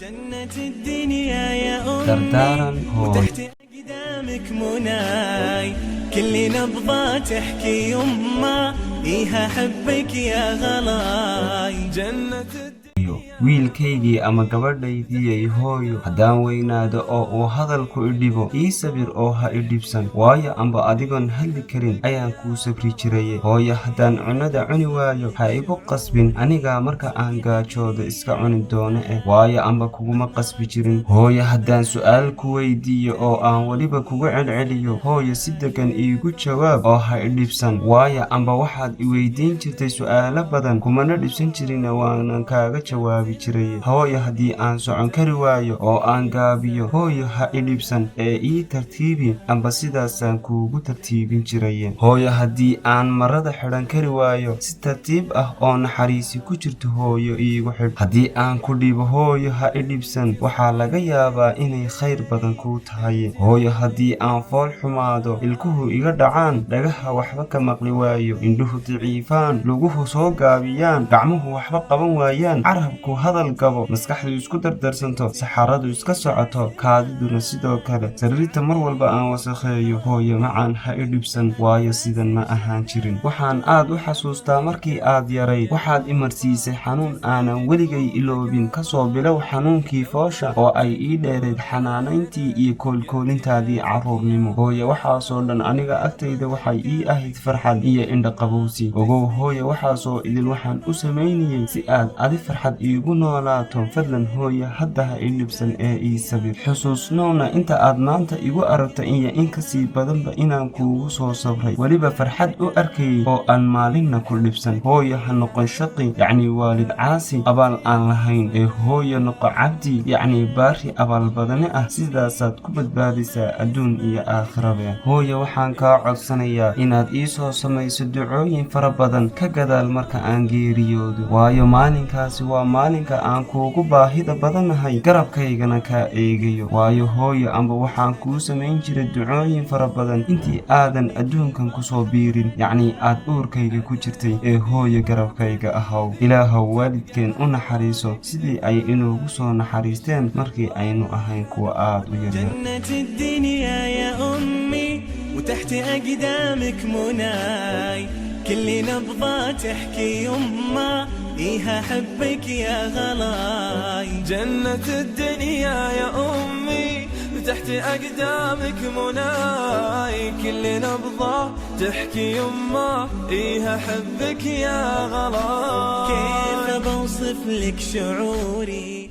جنة الدنيا يا أمي دردارا هوي وتحت أقدامك مناي كل نبضة تحكي يما إيها حبك يا غلاي جنة wiilkaygii ama gabadhaydii hooyo haddaan weynaado oo uu hadalku i dhibo ii sabir oo ha i dhibsan waayo amba adigoon hadli karin ayaan kuu sabri jiraye hooyo haddaan cunnada cuni waayo ha igu qasbin anigaa marka aan gaajoodo iska cuni doono waayo amba kuguma qasbi jirin hooyo haddaan su'aal ku weydiiyo oo aan weliba kugu celceliyo hooyo si degan iigu jawaab oo ha i dhibsan waayo amba waxaad i weydiin jirtay su'aalo badan kumana dhibsan jirina waanan kaaga jawaabi hooyo haddii aan socon kari waayo oo aan gaabiyo hooyo ha i dhibsan ee ii tartiibi amba sidaasaan kuugu tartiibin jiraye hooyo haddii aan marada xidhan kari waayo si tartiib ah oo naxariisi ku jirto hooyo iigu xidh haddii aan ku dhibo hooyo ha i dhibsan waxaa laga yaabaa inay khayr badan kuu tahay hooyo haddii aan fool xumaado ilkuhu iga dhacaan dhagaha waxba ka maqli waayo indhuhu daciifaan luguhu soo gaabiyaan gacmuhu waxba qaban waayaan carabku hadal gabo maskaxdu isku dardarsanto saxaradu iska socoto kaadiduna sidoo kale sariirta mar walba aan wasakheeyo hooyo macaan ha i dhibsan waayo sidan ma ahaan jirin waxaan aad u xasuustaa markii aad yarayd waxaad i marsiisay xanuun aanan weligay iloobin kasoo bilow xanuunkii foosha oo ay ii dheerayd xanaanayntii iyo koolkoolintaadii carruurnimo hooyo waxaasoo dhan aniga agtayda waxay ii ahayd farxad iyo indhaqabowsi ogow hooyo waxaasoo idin waxaan u samaynayay si aad adi farxad iigu noolaato fadlan hooyo hadda ha i dhibsan ee ii sabir xusuusnowna inta aad maanta igu aragto iyo in kasii badanba inaan kuugu soo sabray weliba farxad u arkayay oo aan maalinna ku dhibsan hooyo ha noqon shaqi yacni waalid caasi abaal aan lahayn ee hooyo noqo cabdi yacni baari abaalbadane ah sidaasaad ku badbaadisaa adduun iyo aakhirabe hooyo waxaan kaa codsanayaa inaad ii soo samayso ducooyin fara badan ka gadaal marka aan geeriyoodo waayo maalinkaasi waa maalinka aan kuugu baahida badanahay garabkaygana kaa eegayo waayo hooyo amba waxaan kuu samayn jiray ducooyin fara badan intii aadan adduunkan kusoo biirin yacnii aad uurkayga ku jirtay ee hooyo garabkayga ahaw ilaahow waalidkeen u naxariiso sidii ay inoogu soo naxariisteen markii aynu ahayn kuwa aad u yaryar وتحت أقدامك مناي كل نبضة تحكي يما إيها حبك يا غلاي جنة الدنيا يا أمي وتحت أقدامك مناي كل نبضة تحكي يما إيها حبك يا غلاي كيف بوصف لك شعوري